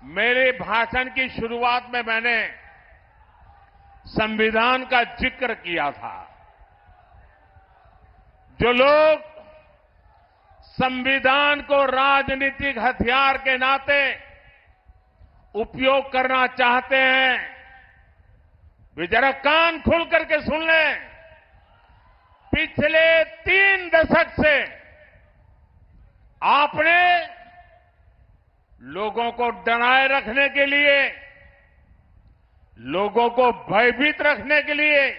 मेरे भाषण की शुरुआत में मैंने संविधान का जिक्र किया था। जो लोग संविधान को राजनीतिक हथियार के नाते उपयोग करना चाहते हैं, वे जरा कान खुल करके सुन लें। पिछले 3 दशक से आपने लोगों को डराए रखने के लिए, लोगों को भयभीत रखने के लिए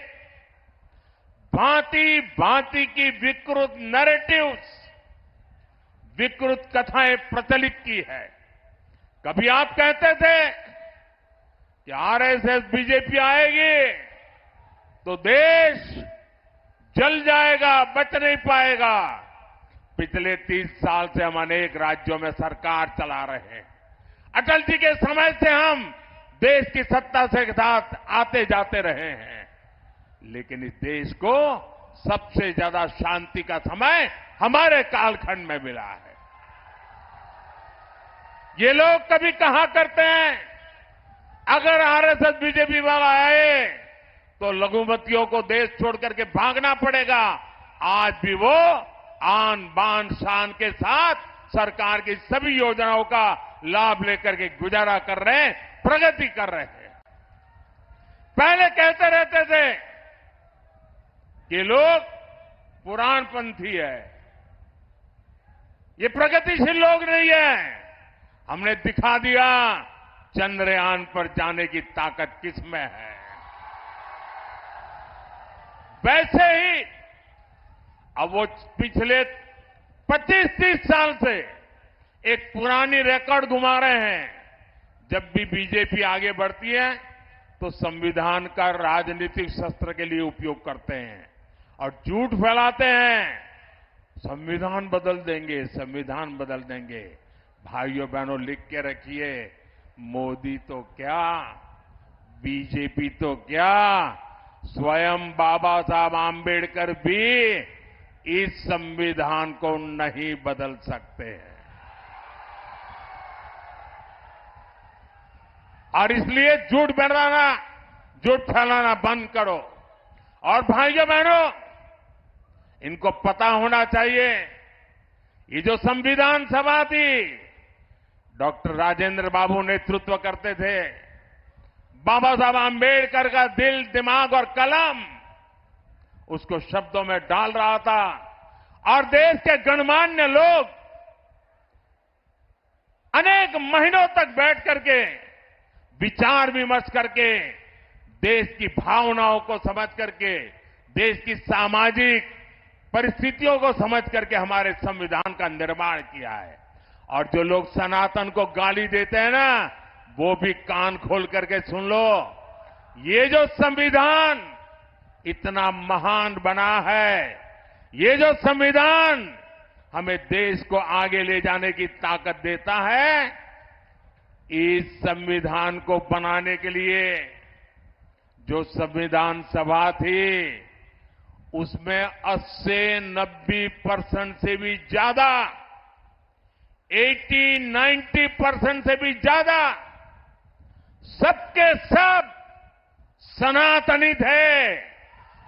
भांति भांति की विकृत नैरेटिव्स, विकृत कथाएं प्रचलित की है। कभी आप कहते थे कि आरएसएस बीजेपी आएगी तो देश जल जाएगा, बच नहीं पाएगा। पिछले 30 साल से हम अनेक राज्यों में सरकार चला रहे हैं। अटल जी के समय से हम देश की सत्ता से साथ आते जाते रहे हैं, लेकिन इस देश को सबसे ज्यादा शांति का समय हमारे कालखंड में मिला है। ये लोग कभी कहा करते हैं अगर आरएसएस बीजेपी वाला आए तो लघुमतियों को देश छोड़ करके भागना पड़ेगा। आज भी वो आन बान शान के साथ सरकार की सभी योजनाओं का लाभ लेकर के गुजारा कर रहे हैं, प्रगति कर रहे हैं। पहले कहते रहते थे कि लोग पुराणपंथी है, ये प्रगतिशील लोग नहीं है। हमने दिखा दिया चंद्रयान पर जाने की ताकत किसमें है। वैसे ही अब वो पिछले 25-30 साल से एक पुरानी रिकॉर्ड घुमा रहे हैं। जब भी बीजेपी आगे बढ़ती है तो संविधान का राजनीतिक शस्त्र के लिए उपयोग करते हैं और झूठ फैलाते हैं। संविधान बदल देंगे, संविधान बदल देंगे। भाइयों बहनों, लिख के रखिए, मोदी तो क्या, बीजेपी तो क्या, स्वयं बाबा साहब आंबेडकर भी इस संविधान को नहीं बदल सकते हैं। और इसलिए झूठ फैलाना बंद करो। और भाइयों बहनों, इनको पता होना चाहिए, ये जो संविधान सभा थी, डॉक्टर राजेंद्र बाबू नेतृत्व करते थे। बाबा साहब आंबेडकर का दिल, दिमाग और कलम उसको शब्दों में डाल रहा था और देश के गणमान्य लोग अनेक महीनों तक बैठ करके विचार विमर्श करके देश की भावनाओं को समझ करके, देश की सामाजिक परिस्थितियों को समझ करके हमारे संविधान का निर्माण किया है। और जो लोग सनातन को गाली देते हैं ना, वो भी कान खोल करके सुन लो। ये जो संविधान इतना महान बना है, ये जो संविधान हमें देश को आगे ले जाने की ताकत देता है, इस संविधान को बनाने के लिए जो संविधान सभा थी, उसमें 80-90% से भी ज्यादा, 80-90% से भी ज्यादा सबके सब सनातनी थे।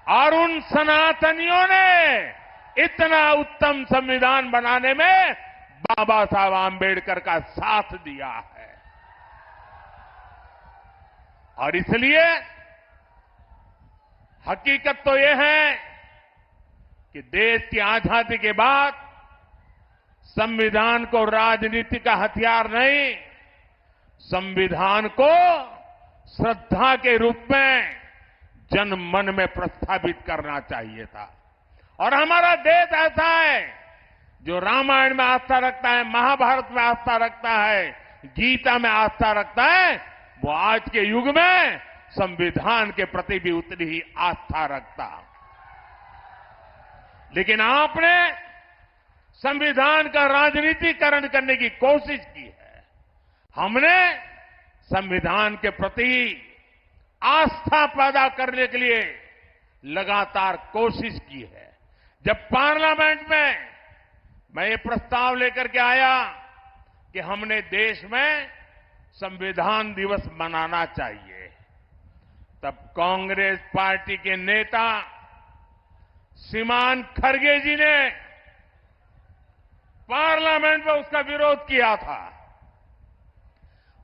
और उन सनातनियों ने इतना उत्तम संविधान बनाने में बाबा साहब आंबेडकर का साथ दिया है। और इसलिए हकीकत तो यह है कि देश की आजादी के बाद संविधान को राजनीति का हथियार नहीं, संविधान को श्रद्धा के रूप में जन मन में प्रस्थापित करना चाहिए था। और हमारा देश ऐसा है जो रामायण में आस्था रखता है, महाभारत में आस्था रखता है, गीता में आस्था रखता है, वो आज के युग में संविधान के प्रति भी उतनी ही आस्था रखता। लेकिन आपने संविधान का राजनीतिकरण करने की कोशिश की है। हमने संविधान के प्रति आस्था पैदा करने के लिए लगातार कोशिश की है। जब पार्लियामेंट में मैं ये प्रस्ताव लेकर के आया कि हमने देश में संविधान दिवस मनाना चाहिए, तब कांग्रेस पार्टी के नेता श्रीमान खड़गे जी ने पार्लियामेंट में उसका विरोध किया था।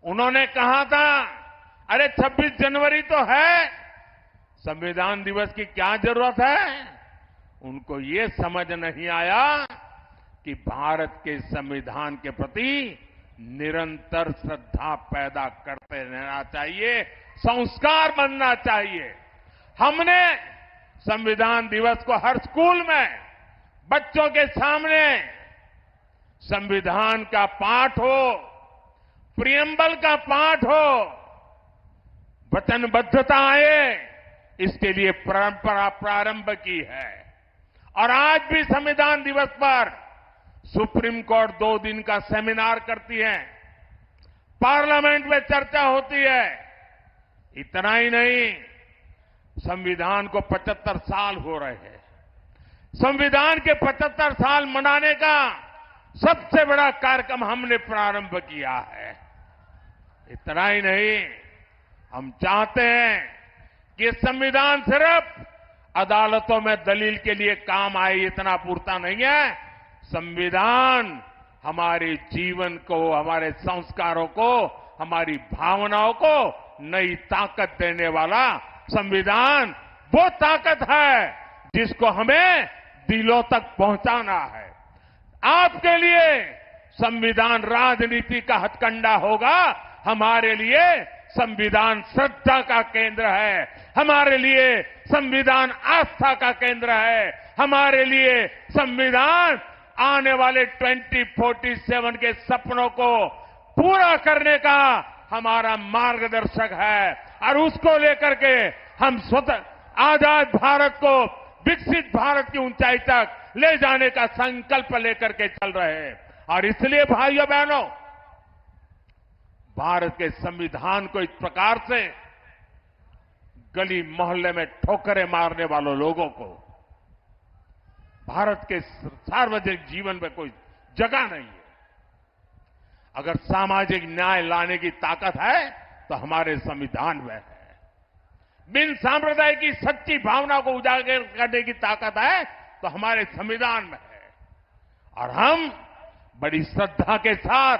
उन्होंने कहा था, अरे 26 जनवरी तो है, संविधान दिवस की क्या जरूरत है? उनको ये समझ नहीं आया कि भारत के संविधान के प्रति निरंतर श्रद्धा पैदा करते रहना चाहिए, संस्कार बनना चाहिए। हमने संविधान दिवस को हर स्कूल में बच्चों के सामने संविधान का पाठ हो, प्रियम्बल का पाठ हो, वचनबद्धता आए, इसके लिए परंपरा प्रारंभ की है। और आज भी संविधान दिवस पर सुप्रीम कोर्ट 2 दिन का सेमिनार करती है, पार्लियामेंट में चर्चा होती है। इतना ही नहीं, संविधान को 75 साल हो रहे हैं। संविधान के 75 साल मनाने का सबसे बड़ा कार्यक्रम हमने प्रारंभ किया है। इतना ही नहीं, हम चाहते हैं कि संविधान सिर्फ अदालतों में दलील के लिए काम आए, इतना पूरता नहीं है। संविधान हमारे जीवन को, हमारे संस्कारों को, हमारी भावनाओं को नई ताकत देने वाला संविधान वो ताकत है जिसको हमें दिलों तक पहुंचाना है। आपके लिए संविधान राजनीति का हथकंडा होगा, हमारे लिए संविधान श्रद्धा का केंद्र है, हमारे लिए संविधान आस्था का केंद्र है, हमारे लिए संविधान आने वाले 2047 के सपनों को पूरा करने का हमारा मार्गदर्शक है। और उसको लेकर के हम स्वतः आजाद भारत को विकसित भारत की ऊंचाई तक ले जाने का संकल्प लेकर के चल रहे हैं। और इसलिए भाइयों बहनों, भारत के संविधान को इस प्रकार से गली मोहल्ले में ठोकरें मारने वालों लोगों को भारत के सार्वजनिक जीवन में कोई जगह नहीं है। अगर सामाजिक न्याय लाने की ताकत है तो हमारे संविधान में है। बिन सांप्रदायिक की सच्ची भावना को उजागर करने की ताकत है तो हमारे संविधान में है। और हम बड़ी श्रद्धा के साथ,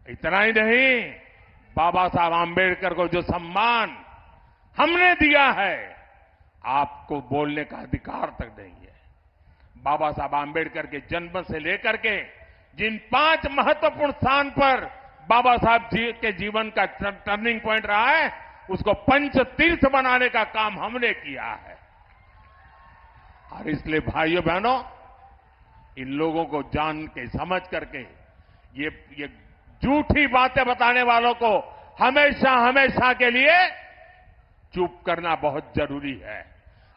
इतना ही नहीं, बाबा साहब आंबेडकर को जो सम्मान हमने दिया है, आपको बोलने का अधिकार तक नहीं है। बाबा साहब आंबेडकर के जन्म से लेकर के जिन 5 महत्वपूर्ण स्थान पर बाबा साहब जी के जीवन का टर्निंग पॉइंट रहा है, उसको पंच तीर्थ बनाने का काम हमने किया है। और इसलिए भाइयों बहनों, इन लोगों को जान के समझ करके ये झूठी बातें बताने वालों को हमेशा हमेशा के लिए चुप करना बहुत जरूरी है।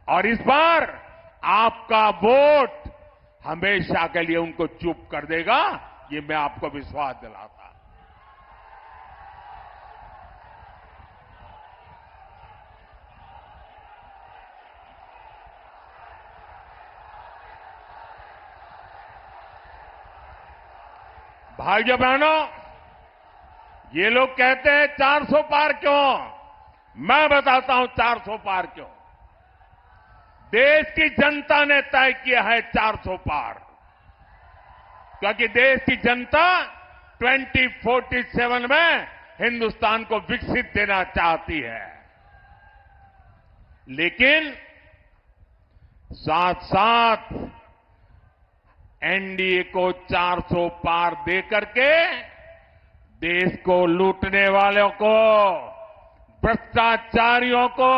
और इस बार आपका वोट हमेशा के लिए उनको चुप कर देगा, ये मैं आपको विश्वास दिलाता। भाइयों बहनों, ये लोग कहते हैं 400 पार क्यों? मैं बताता हूं 400 पार क्यों। देश की जनता ने तय किया है 400 पार, क्योंकि देश की जनता 2047 में हिंदुस्तान को विकसित देना चाहती है। लेकिन साथ साथ एनडीए को 400 पार देकर के देश को लूटने वालों को, भ्रष्टाचारियों को,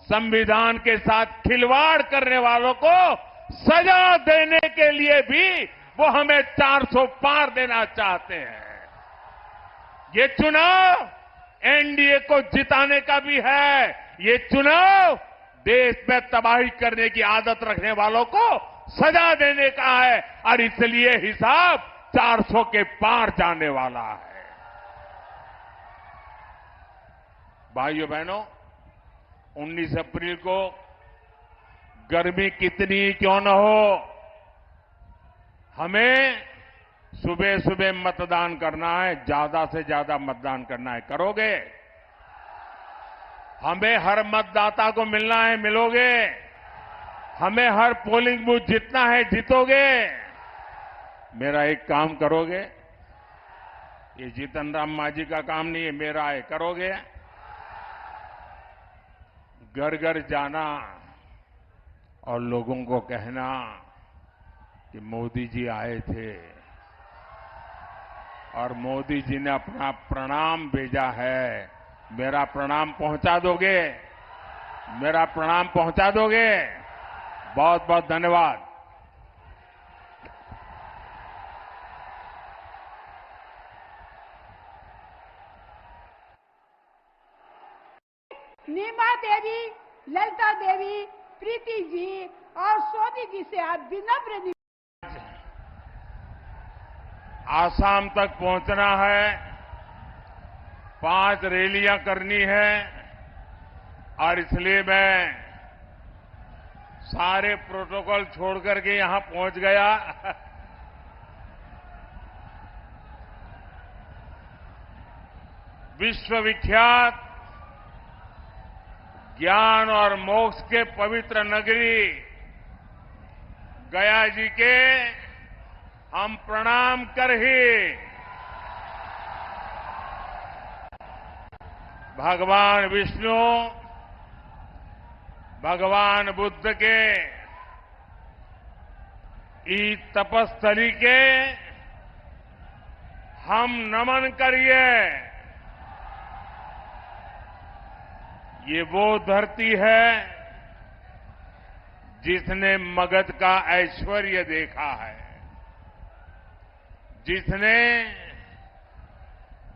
संविधान के साथ खिलवाड़ करने वालों को सजा देने के लिए भी वो हमें 400 पार देना चाहते हैं। ये चुनाव एनडीए को जिताने का भी है, ये चुनाव देश में तबाही करने की आदत रखने वालों को सजा देने का है। और इसलिए हिसाब 400 के पार जाने वाला है। भाइयों बहनों, 19 अप्रैल को गर्मी कितनी क्यों न हो, हमें सुबह सुबह मतदान करना है, ज्यादा से ज्यादा मतदान करना है। करोगे? हमें हर मतदाता को मिलना है, मिलोगे? हमें हर पोलिंग बूथ जीतना है, जीतोगे? मेरा एक काम करोगे? ये जीतन राम मांझी का काम नहीं है, मेरा है। करोगे? घर घर जाना और लोगों को कहना कि मोदी जी आए थे और मोदी जी ने अपना प्रणाम भेजा है। मेरा प्रणाम पहुंचा दोगे? मेरा प्रणाम पहुंचा दोगे? बहुत बहुत धन्यवाद। नीमा देवी, ललिता देवी, प्रीति जी और सोनी जी से आप विनम्र आसाम तक पहुंचना है, 5 रैलियां करनी है और इसलिए मैं सारे प्रोटोकॉल छोड़ करके यहां पहुंच गया। विश्वविख्यात ज्ञान और मोक्ष के पवित्र नगरी गया जी के हम प्रणाम कर ही भगवान विष्णु, भगवान बुद्ध के इस तपस्थली के हम नमन करिए। ये वो धरती है जिसने मगध का ऐश्वर्य देखा है, जिसने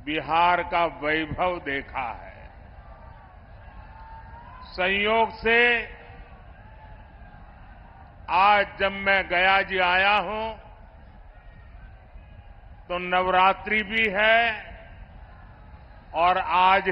बिहार का वैभव देखा है। संयोग से आज जब मैं गया जी आया हूं तो नवरात्रि भी है और आज